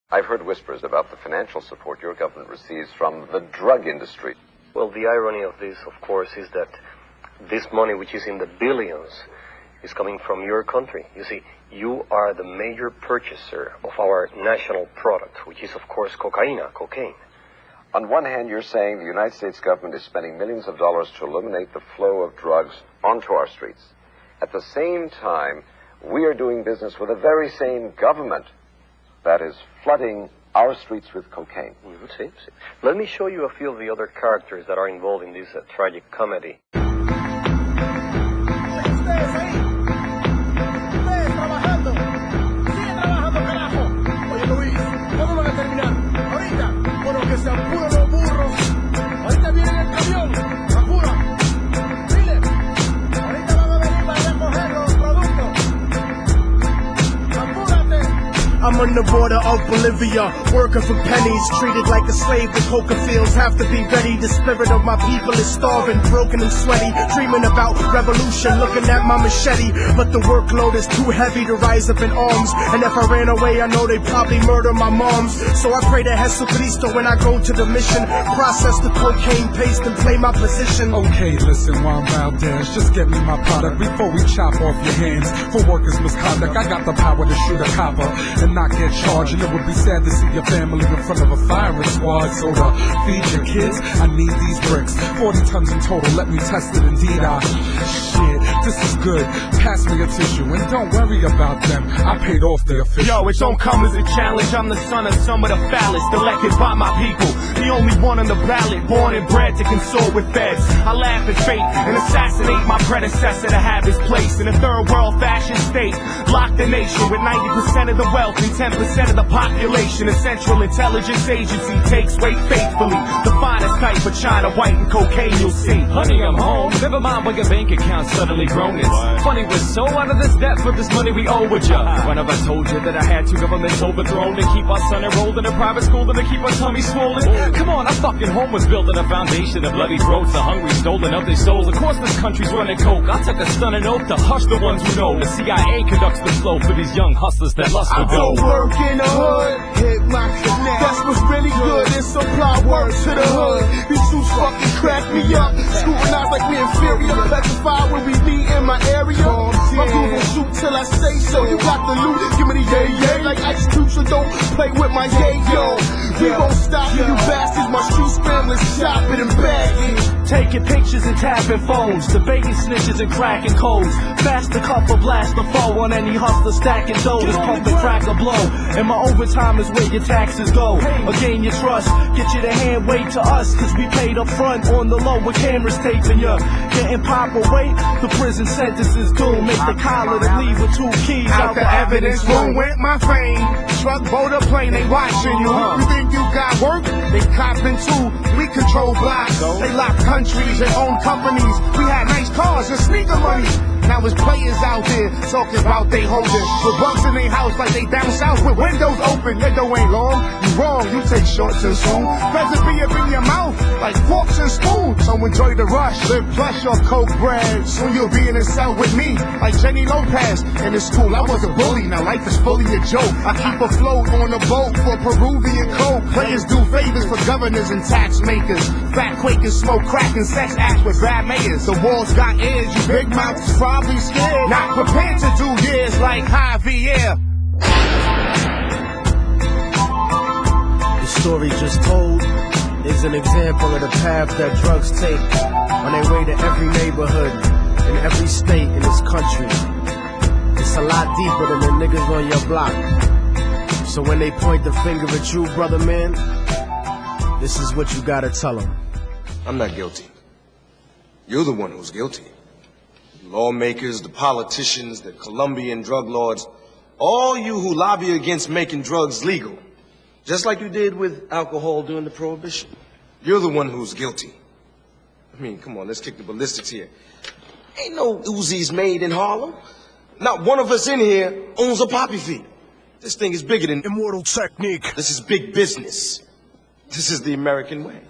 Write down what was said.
I've heard whispers about the financial support your government receives from the drug industry. Well, the irony of this, of course, is that this money, which is in the billions, is coming from your country. You see, you are the major purchaser of our national product, which is, of course, cocaine. On one hand, you're saying the United States government is spending millions of dollars to eliminate the flow of drugs onto our streets. At the same time, we are doing business with the very same government that is flooding our streets with cocaine. See. Let me show you a few of the other characters that are involved in this tragic comedy. I'm on the border of Bolivia, working for pennies, treated like a slave. The coca fields have to be ready. The spirit of my people is starving, broken and sweaty, dreaming about revolution, looking at my machete. But the workload is too heavy to rise up in arms, and if I ran away, I know they'd probably murder my moms. So I pray to Jesucristo when I go to the mission, process the cocaine paste and play my position. Okay, listen, Juan Valdez, just get me my product before we chop off your hands for workers' misconduct. I got the power to shoot a copper and not get charged, and it would be sad to see your family in front of a firing squad. So to feed your kids, I need these bricks, 40 tons in total, let me test it. Indeed, shit, this is good, pass me a tissue, and don't worry about them, I paid off the official. Yo, it don't come as a challenge, I'm the son of some of the foulest, elected by my people, the only one on the ballot, born and bred to consort with feds. I laugh at fate and assassinate my predecessor to have his place in a third world fashion state. Lock the nation with 90% of the wealth and 10% of the population. A Central Intelligence Agency takes weight faithfully. The finest type of China, white and cocaine you'll see. Honey, I'm home. Never mind when your bank account suddenly grown. It's funny, we're so out of this debt for this money we owe with ya. When have I told you that I had two governments overthrown to keep our son enrolled in a private school and to keep our tummy swollen? Come on, our fucking home was built on a foundation of bloody throats, the hungry stolen of their souls. Of course this country's running coke. I took a stunning oath to hush the ones who know. The CIA conducts the flow for these young hustlers that lust for dough. Work in the hood, hit my connect. That's what's really good, and supply work to the hood. These suits fucking crack me up, scrutinize like we inferior, petrified when we meet in my area. My dude gon' shoot till I say so. You got the loot, give me the yay like Ice Cube, so don't play with my yayo. We won't stop you bastards, my street scramblers, shopping and bagging, taking pictures and tapping phones, debating snitches and cracking codes. Fast to cuff or blast the foe on any hustler stacking dough. Just pump and crack a blow. And my overtime is where your taxes go. Or gain your trust, get you to hand wait to us, cause we paid up front on the low with cameras taping ya. Getting pop away, the prison sentence is doomed. Make the collar to leave with 2 keys out the evidence room. Went my fame, truck, boat, or plane, they watching you. You think you got work? They copping too. We control blocks, they lock countries and own companies. We had nice cars and sneaker money. Now it's players out there talking about they holding with bugs in their house like they down south with windows open. That dough ain't long, you wrong, you take shorts and soon. Present be up in your mouth like forks and spoons. So enjoy the rush, live plush or coke bread. Soon you'll be in a cell with me like Jenny Lopez. In the school I was a bully, now life is fully a joke. I keep afloat on a boat for Peruvian coke. Players do favors for governors and tax makers. Fat Quakers smoke crack and sex acts with bad mayors. The walls got ears, you big mouths probably scared, not prepared to do years like Javier. The story just told is an example of the path that drugs take on their way to every neighborhood in every state in this country. It's a lot deeper than the niggas on your block. So when they point the finger at you, brother man, this is what you gotta tell them. I'm not guilty. You're the one who's guilty. Lawmakers, the politicians, the Colombian drug lords, all you who lobby against making drugs legal, just like you did with alcohol during the Prohibition. You're the one who's guilty. I mean, come on, let's kick the ballistics here. Ain't no Uzis made in Harlem. Not one of us in here owns a poppy feed. This thing is bigger than Immortal technique. This is big business. This is the American way.